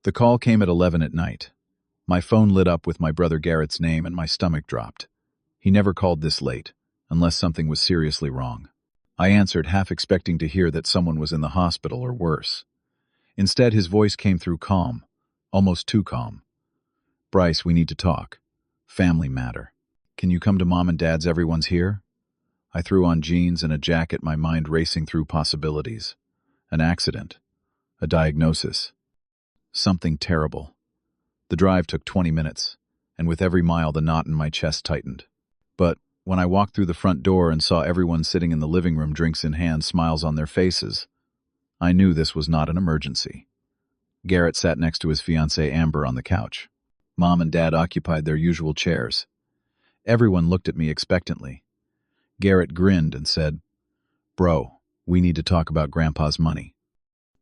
The call came at 11 at night. My phone lit up with my brother Garrett's name and my stomach dropped. He never called this late, unless something was seriously wrong. I answered, half expecting to hear that someone was in the hospital or worse. Instead, his voice came through calm, almost too calm. "Bryce, we need to talk. Family matter. Can you come to Mom and Dad's? Everyone's here?" I threw on jeans and a jacket, my mind racing through possibilities. An accident. A diagnosis. Something terrible. The drive took 20 minutes, and with every mile the knot in my chest tightened. But when I walked through the front door and saw everyone sitting in the living room, drinks in hand, smiles on their faces, I knew this was not an emergency. Garrett sat next to his fiancée Amber on the couch. Mom and Dad occupied their usual chairs. Everyone looked at me expectantly. Garrett grinned and said, "Bro, we need to talk about Grandpa's money."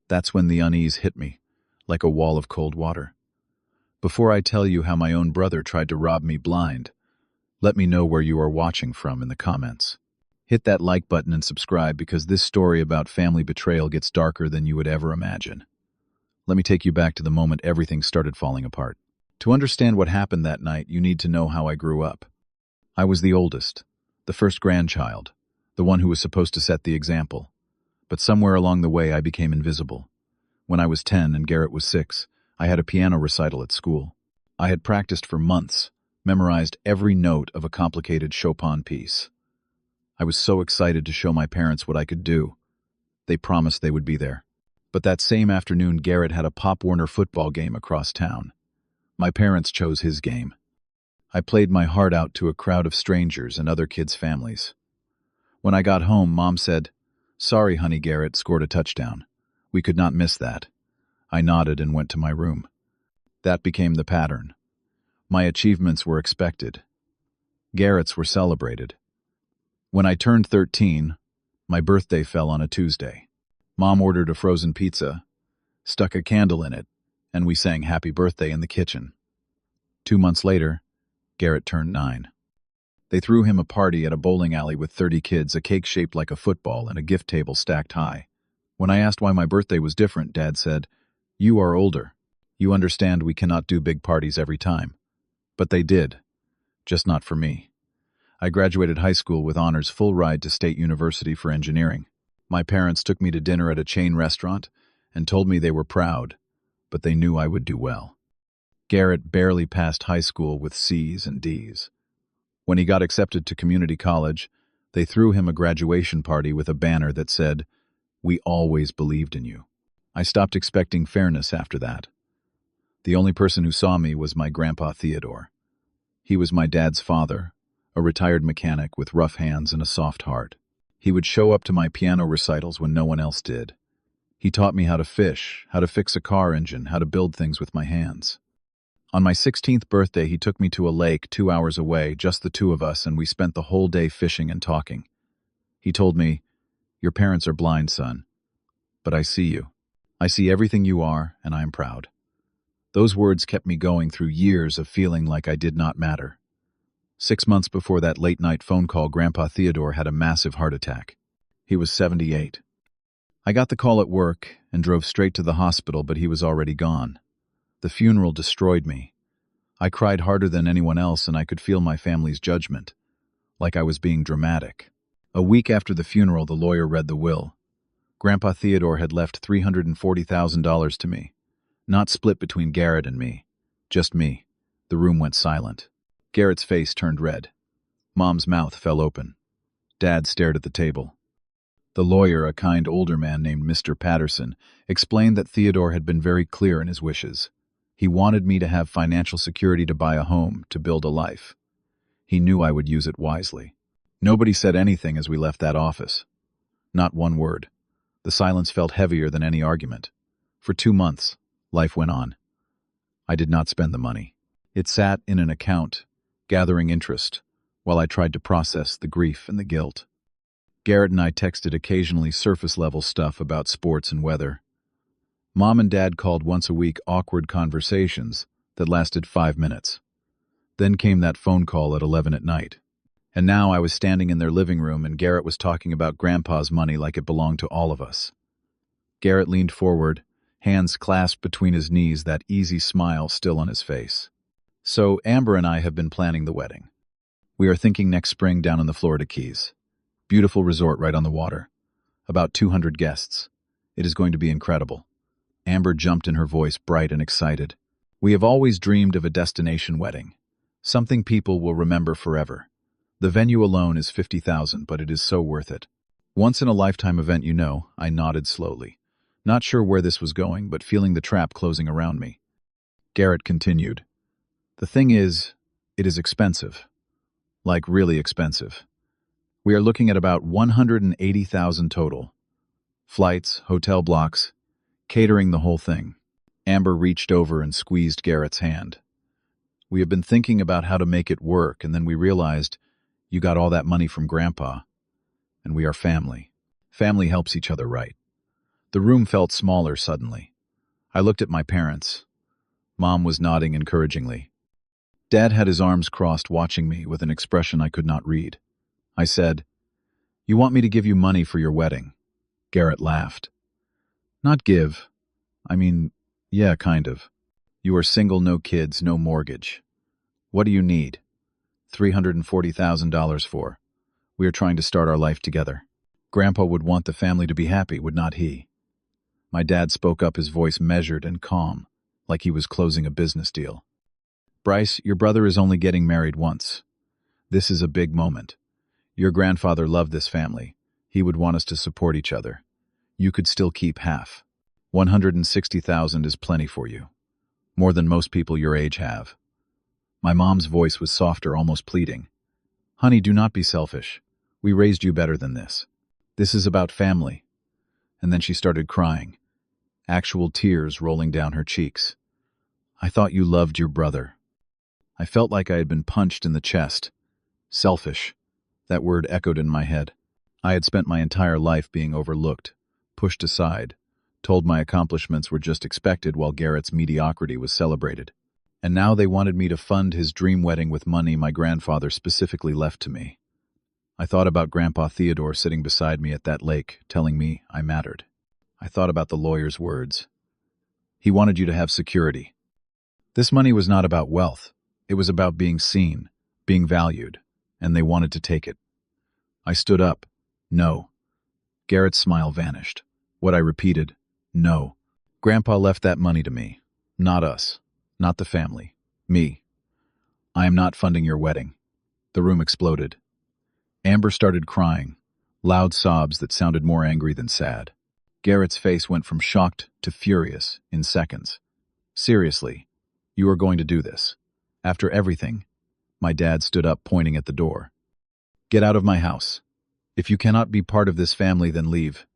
That's when the unease hit me, like a wall of cold water. Before I tell you how my own brother tried to rob me blind, let me know where you are watching from in the comments. Hit that like button and subscribe, because this story about family betrayal gets darker than you would ever imagine. Let me take you back to the moment everything started falling apart. To understand what happened that night, you need to know how I grew up. I was the oldest, the first grandchild, the one who was supposed to set the example. But somewhere along the way I became invisible. When I was 10 and Garrett was 6, I had a piano recital at school. I had practiced for months, memorized every note of a complicated Chopin piece. I was so excited to show my parents what I could do. They promised they would be there. But that same afternoon, Garrett had a Pop Warner football game across town. My parents chose his game. I played my heart out to a crowd of strangers and other kids' families. When I got home, Mom said, "Sorry, honey, Garrett scored a touchdown. We could not miss that." I nodded and went to my room. That became the pattern. My achievements were expected. Garrett's were celebrated. When I turned 13, my birthday fell on a Tuesday. Mom ordered a frozen pizza, stuck a candle in it, and we sang Happy Birthday in the kitchen. 2 months later, Garrett turned 9. They threw him a party at a bowling alley with 30 kids, a cake shaped like a football, and a gift table stacked high. When I asked why my birthday was different, Dad said, "You are older. You understand we cannot do big parties every time." But they did, just not for me. I graduated high school with honors, full ride to State University for engineering. My parents took me to dinner at a chain restaurant and told me they were proud, but they knew I would do well. Garrett barely passed high school with C's and D's. When he got accepted to community college, they threw him a graduation party with a banner that said, "We always believed in you." I stopped expecting fairness after that. The only person who saw me was my grandpa Theodore. He was my dad's father, a retired mechanic with rough hands and a soft heart. He would show up to my piano recitals when no one else did. He taught me how to fish, how to fix a car engine, how to build things with my hands. On my 16th birthday, he took me to a lake 2 hours away, just the two of us, and we spent the whole day fishing and talking. He told me, "Your parents are blind, son, but I see you. I see everything you are, and I am proud." Those words kept me going through years of feeling like I did not matter. 6 months before that late-night phone call, Grandpa Theodore had a massive heart attack. He was 78. I got the call at work and drove straight to the hospital, but he was already gone. The funeral destroyed me. I cried harder than anyone else, and I could feel my family's judgment, like I was being dramatic. A week after the funeral, the lawyer read the will. Grandpa Theodore had left $340,000 to me. Not split between Garrett and me, just me. The room went silent. Garrett's face turned red. Mom's mouth fell open. Dad stared at the table. The lawyer, a kind older man named Mr. Patterson, explained that Theodore had been very clear in his wishes. He wanted me to have financial security to buy a home, to build a life. He knew I would use it wisely. Nobody said anything as we left that office. Not one word. The silence felt heavier than any argument. For 2 months, life went on. I did not spend the money. It sat in an account, gathering interest, while I tried to process the grief and the guilt. Garrett and I texted occasionally surface-level stuff about sports and weather. Mom and Dad called once a week, awkward conversations that lasted 5 minutes. Then came that phone call at 11 at night. And now I was standing in their living room, and Garrett was talking about Grandpa's money like it belonged to all of us. Garrett leaned forward, hands clasped between his knees, that easy smile still on his face. So Amber and I have been planning the wedding. We are thinking next spring down in the Florida Keys. Beautiful resort right on the water. About 200 guests. It is going to be incredible. Amber jumped in, her voice bright and excited. We have always dreamed of a destination wedding. Something people will remember forever. The venue alone is $50,000, but it is so worth it. Once-in-a-lifetime event, you know. I nodded slowly. Not sure where this was going, but feeling the trap closing around me. Garrett continued. The thing is, it is expensive. Like really expensive. We are looking at about $180,000 total. Flights, hotel blocks, catering, the whole thing. Amber reached over and squeezed Garrett's hand. We have been thinking about how to make it work, and then we realized you got all that money from Grandpa. And we are family. Family helps each other, right? The room felt smaller suddenly. I looked at my parents. Mom was nodding encouragingly. Dad had his arms crossed, watching me with an expression I could not read. I said, "You want me to give you money for your wedding?" Garrett laughed. Not give. I mean, yeah, kind of. You are single, no kids, no mortgage. What do you need? $340,000 for. We are trying to start our life together. Grandpa would want the family to be happy, would not he? My dad spoke up, his voice measured and calm, like he was closing a business deal. Bryce, your brother is only getting married once. This is a big moment. Your grandfather loved this family. He would want us to support each other. You could still keep half. $160,000 is plenty for you. More than most people your age have. My mom's voice was softer, almost pleading. Honey, do not be selfish. We raised you better than this. This is about family. And then she started crying, actual tears rolling down her cheeks. I thought you loved your brother. I felt like I had been punched in the chest. Selfish. That word echoed in my head. I had spent my entire life being overlooked, pushed aside, told my accomplishments were just expected while Garrett's mediocrity was celebrated. And now they wanted me to fund his dream wedding with money my grandfather specifically left to me. I thought about Grandpa Theodore sitting beside me at that lake, telling me I mattered. I thought about the lawyer's words. He wanted you to have security. This money was not about wealth. It was about being seen, being valued, and they wanted to take it. I stood up. No. Garrett's smile vanished. What I repeated, no. Grandpa left that money to me. Not us. Not the family. Me. I am not funding your wedding. The room exploded. Amber started crying, loud sobs that sounded more angry than sad. Garrett's face went from shocked to furious in seconds. Seriously, you are going to do this? After everything? My dad stood up, pointing at the door. Get out of my house. If you cannot be part of this family, then leave.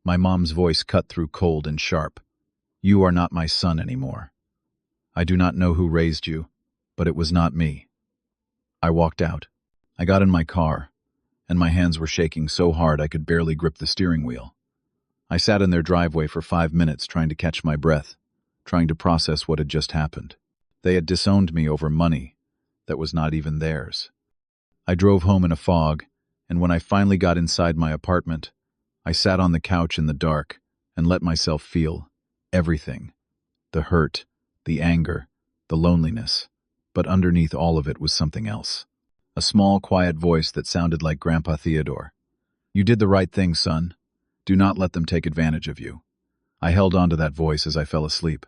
My mom's voice cut through, cold and sharp. You are not my son anymore. I do not know who raised you, but it was not me. I walked out. I got in my car, and my hands were shaking so hard I could barely grip the steering wheel. I sat in their driveway for 5 minutes trying to catch my breath, trying to process what had just happened. They had disowned me over money that was not even theirs. I drove home in a fog, and when I finally got inside my apartment, I sat on the couch in the dark and let myself feel everything. The hurt, the anger, the loneliness, but underneath all of it was something else. A small, quiet voice that sounded like Grandpa Theodore. You did the right thing, son. Do not let them take advantage of you. I held on to that voice as I fell asleep.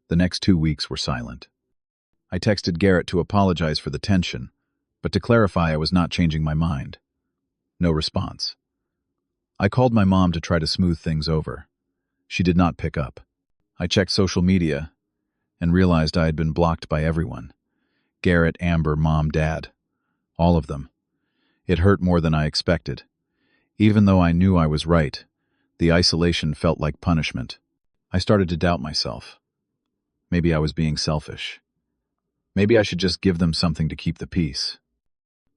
The next 2 weeks were silent. I texted Garrett to apologize for the tension, but to clarify I was not changing my mind. No response. I called my mom to try to smooth things over. She did not pick up. I checked social media and realized I had been blocked by everyone. Garrett, Amber, Mom, Dad. All of them. It hurt more than I expected. Even though I knew I was right, the isolation felt like punishment. I started to doubt myself. Maybe I was being selfish. Maybe I should just give them something to keep the peace.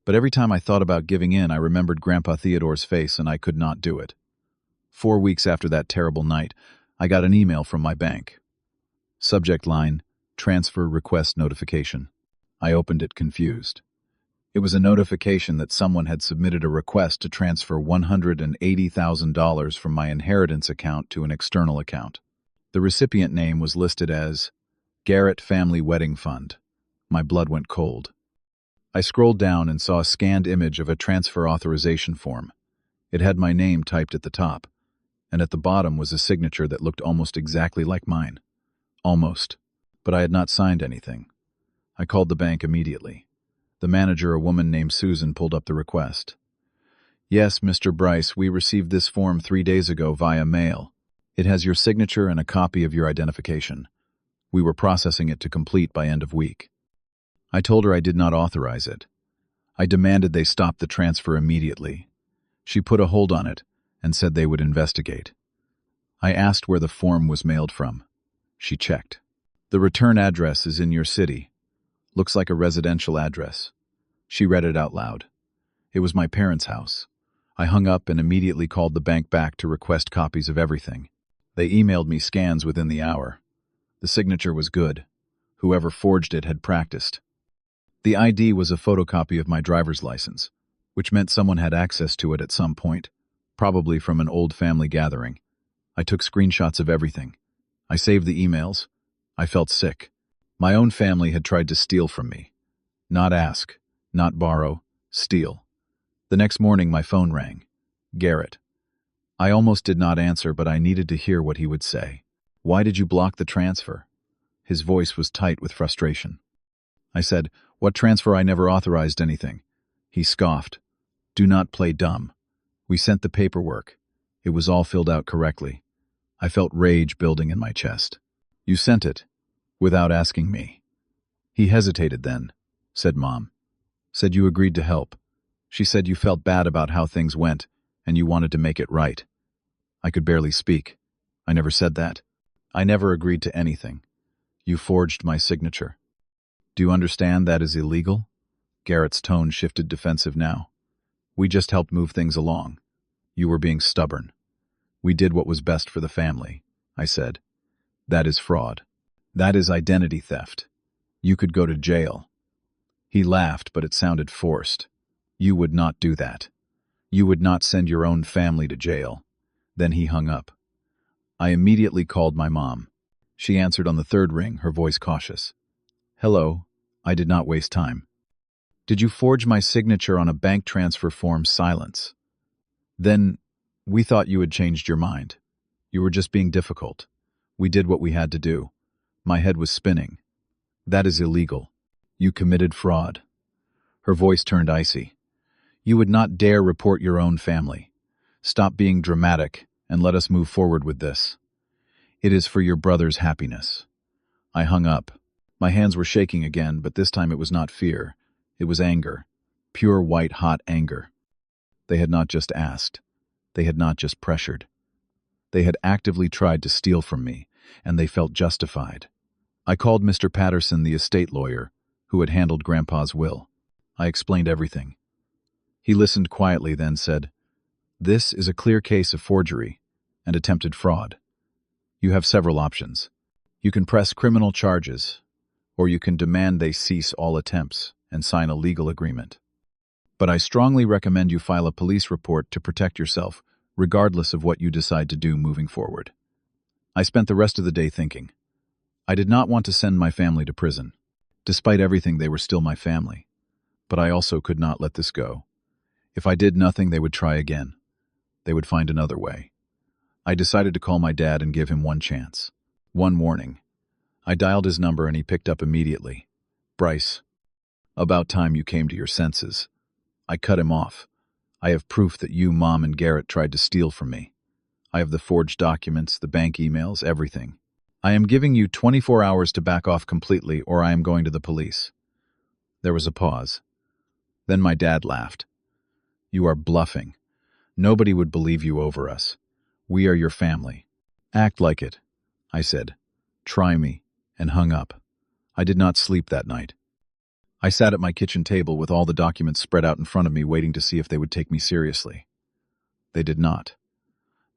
But every time I thought about giving in, I remembered Grandpa Theodore's face, and I could not do it. 4 weeks after that terrible night, I got an email from my bank. Subject line, Transfer Request Notification. I opened it, confused. It was a notification that someone had submitted a request to transfer $180,000 from my inheritance account to an external account. The recipient name was listed as Garrett Family Wedding Fund. My blood went cold. I scrolled down and saw a scanned image of a transfer authorization form. It had my name typed at the top, and at the bottom was a signature that looked almost exactly like mine. Almost. But I had not signed anything. I called the bank immediately. The manager, a woman named Susan, pulled up the request. Yes, Mr. Bryce, we received this form 3 days ago via mail. It has your signature and a copy of your identification. We were processing it to complete by end of week. I told her I did not authorize it. I demanded they stop the transfer immediately. She put a hold on it and said they would investigate. I asked where the form was mailed from. She checked. The return address is in your city. Looks like a residential address. She read it out loud. It was my parents' house. I hung up and immediately called the bank back to request copies of everything. They emailed me scans within the hour. The signature was good. Whoever forged it had practiced. The ID was a photocopy of my driver's license, which meant someone had access to it at some point, probably from an old family gathering. I took screenshots of everything. I saved the emails. I felt sick. My own family had tried to steal from me. Not ask, not borrow, steal. The next morning my phone rang. Garrett. I almost did not answer, but I needed to hear what he would say. Why did you block the transfer? His voice was tight with frustration. I said, what transfer? I never authorized anything. He scoffed. Do not play dumb. We sent the paperwork. It was all filled out correctly. I felt rage building in my chest. You sent it, without asking me. He hesitated then, said Mom. Said you agreed to help. She said you felt bad about how things went, and you wanted to make it right. I could barely speak. I never said that. I never agreed to anything. You forged my signature. Do you understand that is illegal? Garrett's tone shifted defensive now. We just helped move things along. You were being stubborn. We did what was best for the family, I said. That is fraud. That is identity theft. You could go to jail. He laughed, but it sounded forced. You would not do that. You would not send your own family to jail. Then he hung up. I immediately called my mom. She answered on the third ring, her voice cautious. Hello. I did not waste time. Did you forge my signature on a bank transfer form? Silence. Then, we thought you had changed your mind. You were just being difficult. We did what we had to do. My head was spinning. That is illegal. You committed fraud. Her voice turned icy. You would not dare report your own family. Stop being dramatic and let us move forward with this. It is for your brother's happiness. I hung up. My hands were shaking again, but this time it was not fear. It was anger. Pure white hot anger. They had not just asked. They had not just pressured. They had actively tried to steal from me, and they felt justified. I called Mr. Patterson, the estate lawyer, who had handled Grandpa's will. I explained everything. He listened quietly, then said, This is a clear case of forgery and attempted fraud. You have several options. You can press criminal charges, or you can demand they cease all attempts and sign a legal agreement. But I strongly recommend you file a police report to protect yourself, regardless of what you decide to do moving forward. I spent the rest of the day thinking. I did not want to send my family to prison. Despite everything, they were still my family. But I also could not let this go. If I did nothing, they would try again. They would find another way. I decided to call my dad and give him one chance. One warning. I dialed his number and he picked up immediately. Bryce. About time you came to your senses. I cut him off. I have proof that you, Mom, and Garrett tried to steal from me. I have the forged documents, the bank emails, everything. I am giving you 24 hours to back off completely, or I am going to the police. There was a pause. Then my dad laughed. You are bluffing. Nobody would believe you over us. We are your family. Act like it, I said. Try me, and hung up. I did not sleep that night. I sat at my kitchen table with all the documents spread out in front of me, waiting to see if they would take me seriously. They did not.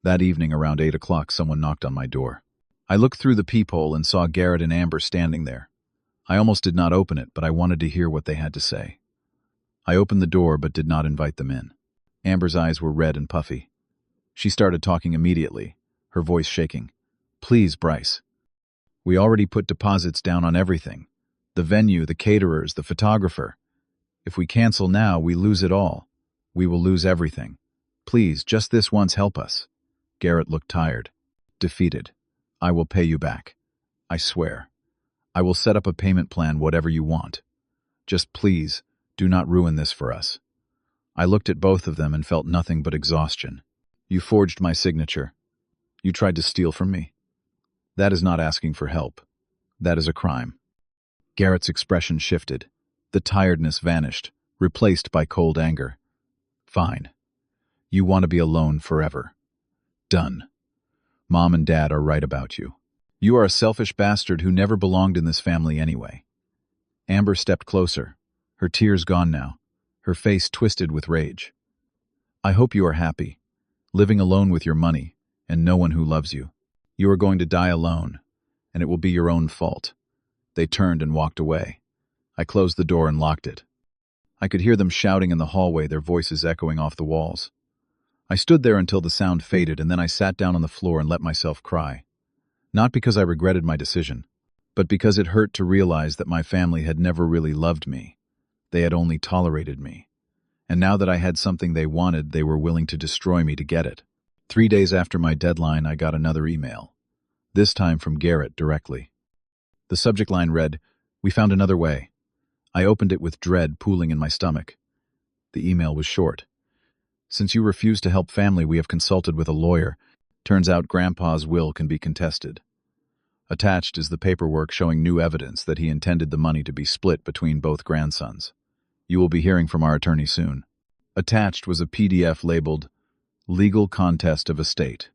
That evening, around 8 o'clock, someone knocked on my door. I looked through the peephole and saw Garrett and Amber standing there. I almost did not open it, but I wanted to hear what they had to say. I opened the door but did not invite them in. Amber's eyes were red and puffy. She started talking immediately, her voice shaking. Please, Bryce. We already put deposits down on everything. The venue, the caterers, the photographer. If we cancel now, we lose it all. We will lose everything. Please, just this once, help us." Garrett looked tired, defeated. "I will pay you back. I swear. I will set up a payment plan, whatever you want. Just please, do not ruin this for us." I looked at both of them and felt nothing but exhaustion. "You forged my signature. You tried to steal from me. That is not asking for help. That is a crime." Garrett's expression shifted. The tiredness vanished, replaced by cold anger. "Fine. You want to be alone forever. Done. Mom and Dad are right about you. You are a selfish bastard who never belonged in this family anyway." Amber stepped closer, her tears gone now, her face twisted with rage. "I hope you are happy, living alone with your money and no one who loves you. You are going to die alone, and it will be your own fault." They turned and walked away. I closed the door and locked it. I could hear them shouting in the hallway, their voices echoing off the walls. I stood there until the sound faded, and then I sat down on the floor and let myself cry. Not because I regretted my decision, but because it hurt to realize that my family had never really loved me. They had only tolerated me. And now that I had something they wanted, they were willing to destroy me to get it. 3 days after my deadline, I got another email. This time from Garrett directly. The subject line read, "We found another way." I opened it with dread pooling in my stomach. The email was short. "Since you refuse to help family, we have consulted with a lawyer. Turns out Grandpa's will can be contested." Attached is the paperwork showing new evidence that he intended the money to be split between both grandsons. You will be hearing from our attorney soon. Attached was a PDF labeled, "Legal Contest of Estate."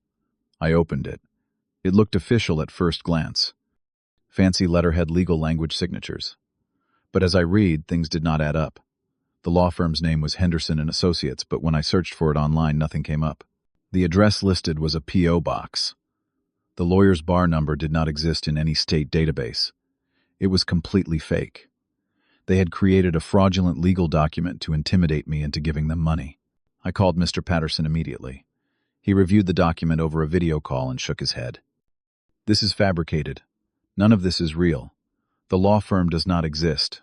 I opened it. It looked official at first glance. Fancy letterhead, legal language, signatures. But as I read, things did not add up. The law firm's name was Henderson and Associates, but when I searched for it online, nothing came up. The address listed was a P.O. box. The lawyer's bar number did not exist in any state database. It was completely fake. They had created a fraudulent legal document to intimidate me into giving them money. I called Mr. Patterson immediately. He reviewed the document over a video call and shook his head. "This is fabricated. None of this is real. The law firm does not exist.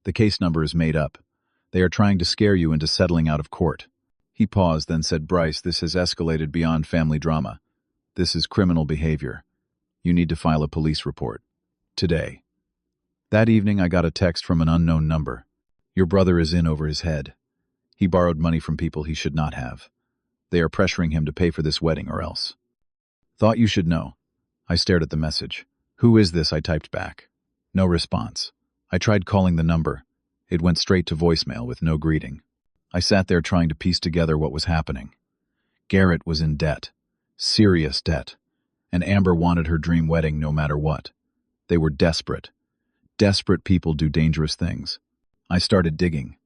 The case number is made up. They are trying to scare you into settling out of court." He paused, then said, "Bryce, this has escalated beyond family drama. This is criminal behavior. You need to file a police report. Today." That evening, I got a text from an unknown number. "Your brother is in over his head. He borrowed money from people he should not have. They are pressuring him to pay for this wedding or else. Thought you should know." I stared at the message. "Who is this?" I typed back. No response. I tried calling the number. It went straight to voicemail with no greeting. I sat there trying to piece together what was happening. Garrett was in debt. Serious debt. And Amber wanted her dream wedding no matter what. They were desperate. Desperate people do dangerous things. I started digging.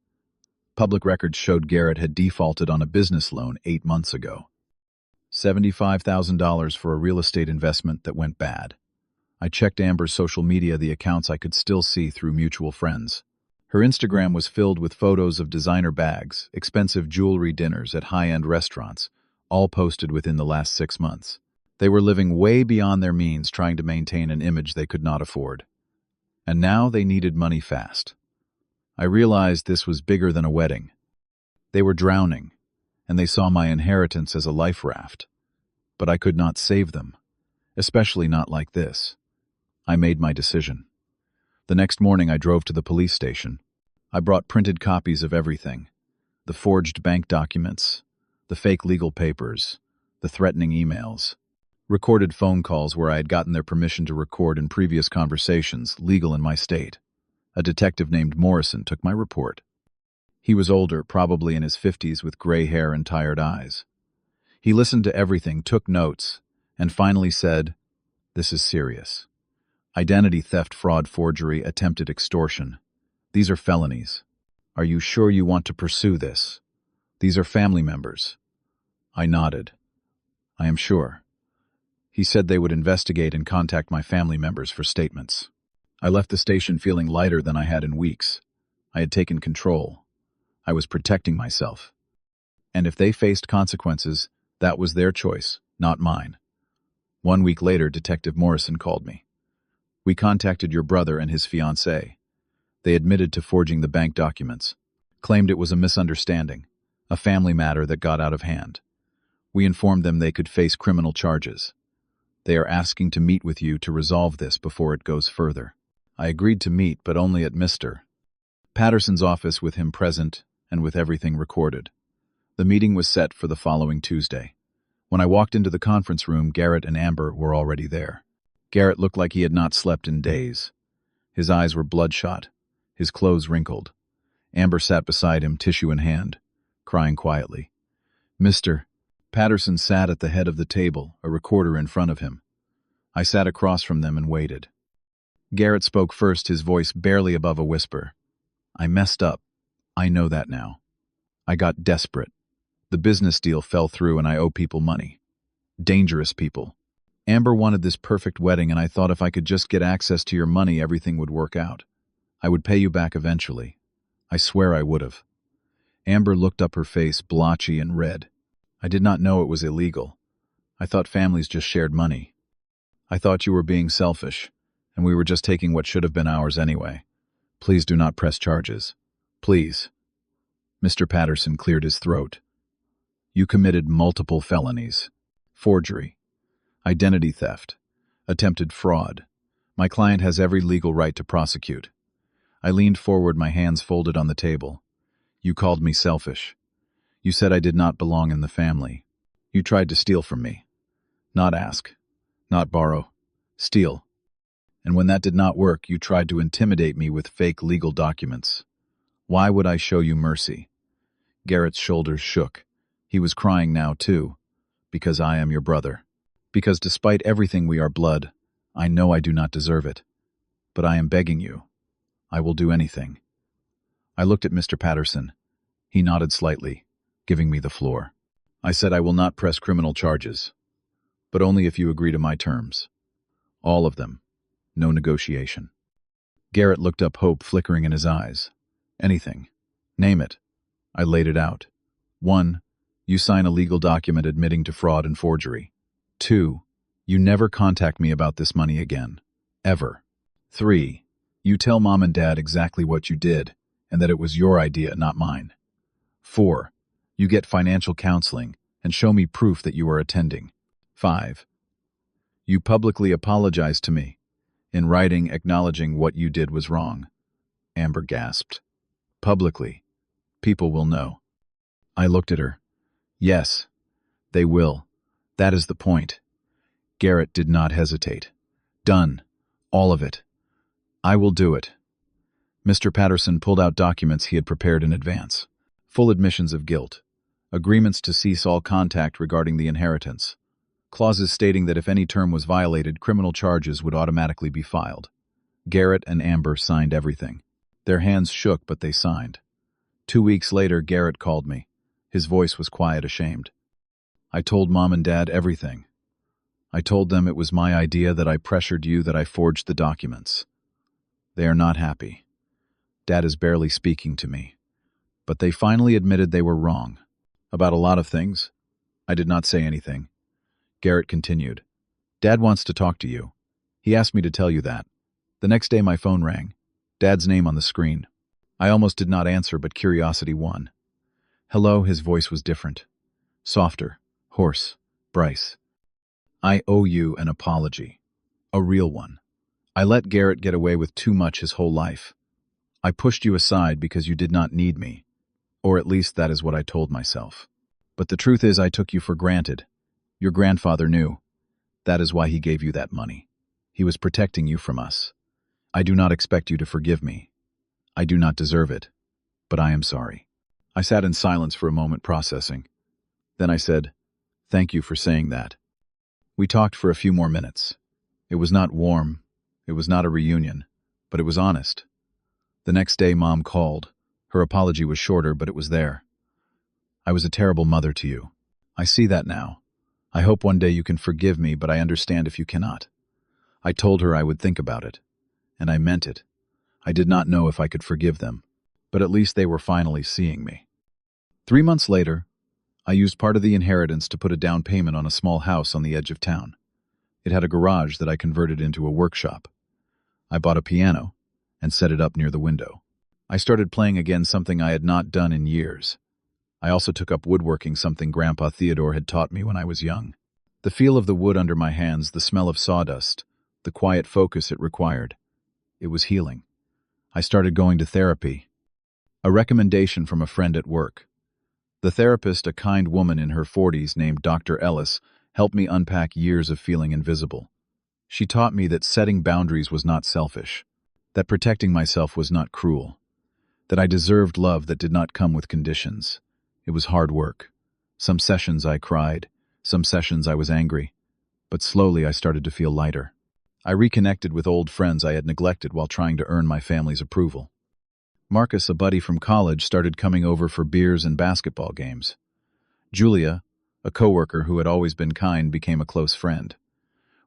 Public records showed Garrett had defaulted on a business loan 8 months ago. $75,000 for a real estate investment that went bad. I checked Amber's social media, the accounts I could still see through mutual friends. Her Instagram was filled with photos of designer bags, expensive jewelry, dinners at high-end restaurants, all posted within the last 6 months. They were living way beyond their means, trying to maintain an image they could not afford. And now they needed money fast. I realized this was bigger than a wedding. They were drowning, and they saw my inheritance as a life raft. But I could not save them, especially not like this. I made my decision. The next morning, I drove to the police station. I brought printed copies of everything. The forged bank documents, the fake legal papers, the threatening emails, recorded phone calls where I had gotten their permission to record in previous conversations, legal in my state. A detective named Morrison took my report. He was older, probably in his 50s, with gray hair and tired eyes. He listened to everything, took notes, and finally said, "This is serious. Identity theft, fraud, forgery, attempted extortion. These are felonies. Are you sure you want to pursue this? These are family members." I nodded. "I am sure." He said they would investigate and contact my family members for statements. I left the station feeling lighter than I had in weeks. I had taken control. I was protecting myself. And if they faced consequences, that was their choice, not mine. 1 week later, Detective Morrison called me. We contacted your brother and his fiancée. They admitted to forging the bank documents, claimed it was a misunderstanding, a family matter that got out of hand. We informed them they could face criminal charges. They are asking to meet with you to resolve this before it goes further. I agreed to meet, but only at Mr. Patterson's office with him present and with everything recorded. The meeting was set for the following Tuesday. When I walked into the conference room, Garrett and Amber were already there. Garrett looked like he had not slept in days. His eyes were bloodshot, his clothes wrinkled. Amber sat beside him, tissue in hand, crying quietly. Mr. Patterson sat at the head of the table, a recorder in front of him. I sat across from them and waited. Garrett spoke first, his voice barely above a whisper. I messed up. I know that now. I got desperate. The business deal fell through and I owe people money. Dangerous people. Amber wanted this perfect wedding and I thought if I could just get access to your money, everything would work out. I would pay you back eventually. I swear I would have. Amber looked up, her face blotchy and red. I did not know it was illegal. I thought families just shared money. I thought you were being selfish, and we were just taking what should have been ours anyway. Please do not press charges. Please. Mr. Patterson cleared his throat. You committed multiple felonies. Forgery. Identity theft. Attempted fraud. My client has every legal right to prosecute. I leaned forward, my hands folded on the table. You called me selfish. You said I did not belong in the family. You tried to steal from me. Not ask. Not borrow. Steal. And when that did not work, you tried to intimidate me with fake legal documents. Why would I show you mercy? Garrett's shoulders shook. He was crying now, too. Because I am your brother. Because despite everything we are blood. I know I do not deserve it. But I am begging you. I will do anything. I looked at Mr. Patterson. He nodded slightly, giving me the floor. I said I will not press criminal charges, but only if you agree to my terms. All of them. No negotiation. Garrett looked up, hope flickering in his eyes. Anything. Name it. I laid it out. 1. You sign a legal document admitting to fraud and forgery. 2. You never contact me about this money again. Ever. 3. You tell Mom and Dad exactly what you did, and that it was your idea, not mine. 4. You get financial counseling and show me proof that you are attending. 5. You publicly apologize to me, in writing acknowledging what you did was wrong. Amber gasped. Publicly. People will know. I looked at her. Yes, they will. That is the point. Garrett did not hesitate. Done. All of it. I will do it. Mr. Patterson pulled out documents he had prepared in advance. Full admissions of guilt. Agreements to cease all contact regarding the inheritance. Clauses stating that if any term was violated, criminal charges would automatically be filed. Garrett and Amber signed everything. Their hands shook, but they signed. 2 weeks later, Garrett called me. His voice was quiet, ashamed. I told Mom and Dad everything. I told them it was my idea, that I pressured you, that I forged the documents. They are not happy. Dad is barely speaking to me. But they finally admitted they were wrong. About a lot of things. I did not say anything. Garrett continued. Dad wants to talk to you. He asked me to tell you that. The next day my phone rang. Dad's name on the screen. I almost did not answer, but curiosity won. Hello, his voice was different. Softer. Hoarse. Bryce. I owe you an apology. A real one. I let Garrett get away with too much his whole life. I pushed you aside because you did not need me. Or at least that is what I told myself. But the truth is I took you for granted. Your grandfather knew. That is why he gave you that money. He was protecting you from us. I do not expect you to forgive me. I do not deserve it. But I am sorry. I sat in silence for a moment, processing. Then I said, thank you for saying that. We talked for a few more minutes. It was not warm. It was not a reunion. But it was honest. The next day, Mom called. Her apology was shorter, but it was there. I was a terrible mother to you. I see that now. I hope one day you can forgive me, but I understand if you cannot. I told her I would think about it. And I meant it. I did not know if I could forgive them. But at least they were finally seeing me. 3 months later, I used part of the inheritance to put a down payment on a small house on the edge of town. It had a garage that I converted into a workshop. I bought a piano and set it up near the window. I started playing again, something I had not done in years. I also took up woodworking, something Grandpa Theodore had taught me when I was young. The feel of the wood under my hands, the smell of sawdust, the quiet focus it required. It was healing. I started going to therapy. A recommendation from a friend at work. The therapist, a kind woman in her 40s named Dr. Ellis, helped me unpack years of feeling invisible. She taught me that setting boundaries was not selfish, that protecting myself was not cruel, that I deserved love that did not come with conditions. It was hard work. Some sessions I cried, some sessions I was angry, but slowly I started to feel lighter. I reconnected with old friends I had neglected while trying to earn my family's approval. Marcus, a buddy from college, started coming over for beers and basketball games. Julia, a coworker who had always been kind, became a close friend.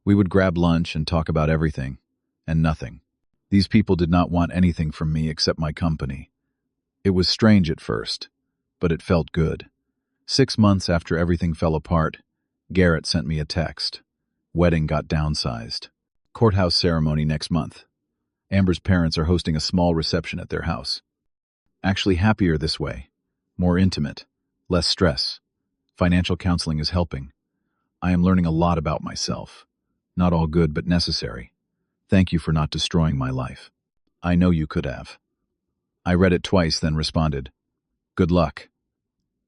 We would grab lunch and talk about everything and nothing. These people did not want anything from me except my company. It was strange at first, but it felt good. 6 months after everything fell apart, Garrett sent me a text. Wedding got downsized. Courthouse ceremony next month. Amber's parents are hosting a small reception at their house. Actually happier this way. More intimate. Less stress. Financial counseling is helping. I am learning a lot about myself. Not all good, but necessary. Thank you for not destroying my life. I know you could have. I read it twice, then responded, "Good luck."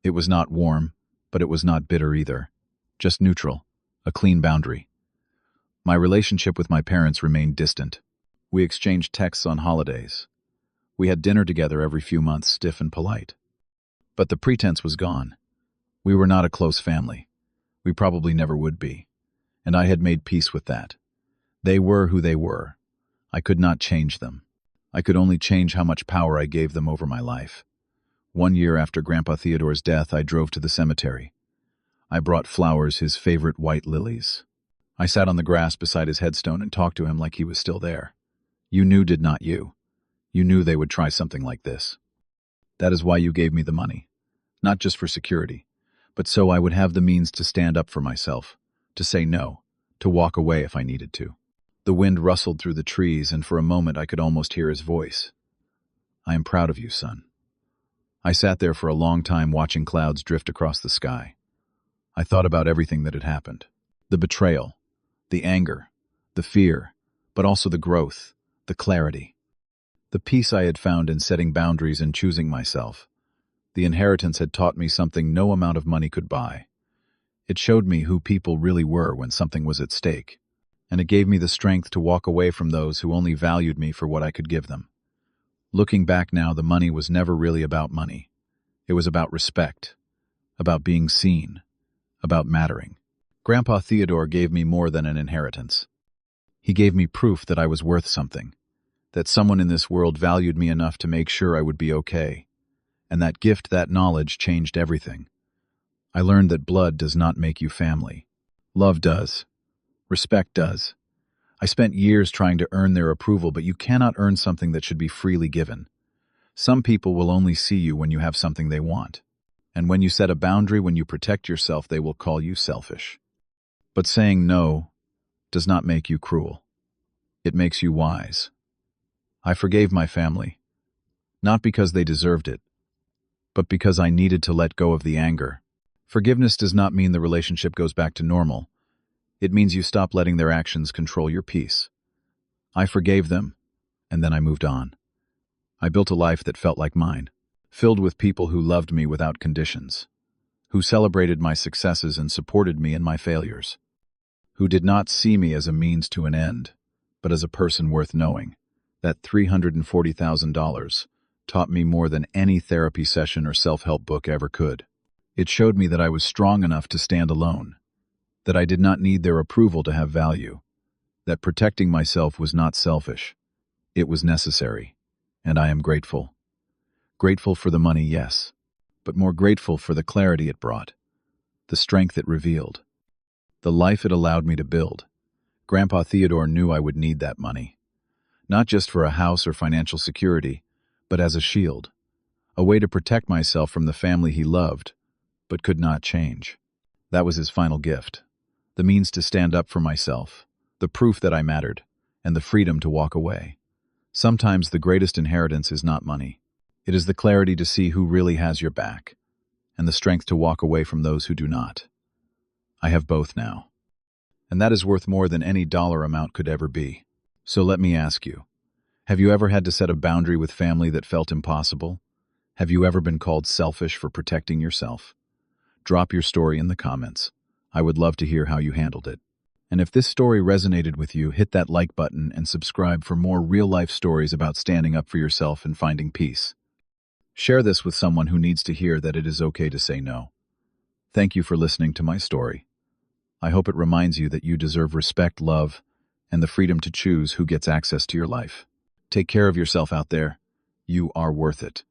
It was not warm, but it was not bitter either. Just neutral. A clean boundary. My relationship with my parents remained distant. We exchanged texts on holidays. We had dinner together every few months, stiff and polite. But the pretense was gone. We were not a close family. We probably never would be. And I had made peace with that. They were who they were. I could not change them. I could only change how much power I gave them over my life. 1 year after Grandpa Theodore's death, I drove to the cemetery. I brought flowers, his favorite white lilies. I sat on the grass beside his headstone and talked to him like he was still there. You knew, did not you? You knew they would try something like this. That is why you gave me the money. Not just for security, but so I would have the means to stand up for myself, to say no, to walk away if I needed to. The wind rustled through the trees, and for a moment I could almost hear his voice. I am proud of you, son. I sat there for a long time watching clouds drift across the sky. I thought about everything that had happened. The betrayal, the anger, the fear, but also the growth, the clarity. The peace I had found in setting boundaries and choosing myself. The inheritance had taught me something no amount of money could buy. It showed me who people really were when something was at stake, and it gave me the strength to walk away from those who only valued me for what I could give them. Looking back now, the money was never really about money. It was about respect, about being seen, about mattering. Grandpa Theodore gave me more than an inheritance. He gave me proof that I was worth something, that someone in this world valued me enough to make sure I would be okay. And that gift, that knowledge, changed everything. I learned that blood does not make you family. Love does. Respect does. I spent years trying to earn their approval, but you cannot earn something that should be freely given. Some people will only see you when you have something they want. And when you set a boundary, when you protect yourself, they will call you selfish. But saying no does not make you cruel. It makes you wise. I forgave my family, not because they deserved it, but because I needed to let go of the anger. Forgiveness does not mean the relationship goes back to normal. It means you stop letting their actions control your peace. I forgave them, and then I moved on. I built a life that felt like mine, filled with people who loved me without conditions, who celebrated my successes and supported me in my failures, who did not see me as a means to an end, but as a person worth knowing. That $340,000 taught me more than any therapy session or self-help book ever could. It showed me that I was strong enough to stand alone, that I did not need their approval to have value, that protecting myself was not selfish. It was necessary, and I am grateful. Grateful for the money, yes, but more grateful for the clarity it brought, the strength it revealed, the life it allowed me to build. Grandpa Theodore knew I would need that money, not just for a house or financial security, but as a shield, a way to protect myself from the family he loved, but could not change. That was his final gift, the means to stand up for myself, the proof that I mattered, and the freedom to walk away. Sometimes the greatest inheritance is not money. It is the clarity to see who really has your back, and the strength to walk away from those who do not. I have both now. And that is worth more than any dollar amount could ever be. So let me ask you, have you ever had to set a boundary with family that felt impossible? Have you ever been called selfish for protecting yourself? Drop your story in the comments. I would love to hear how you handled it. And if this story resonated with you, hit that like button and subscribe for more real-life stories about standing up for yourself and finding peace. Share this with someone who needs to hear that it is okay to say no. Thank you for listening to my story. I hope it reminds you that you deserve respect, love, and the freedom to choose who gets access to your life. Take care of yourself out there. You are worth it.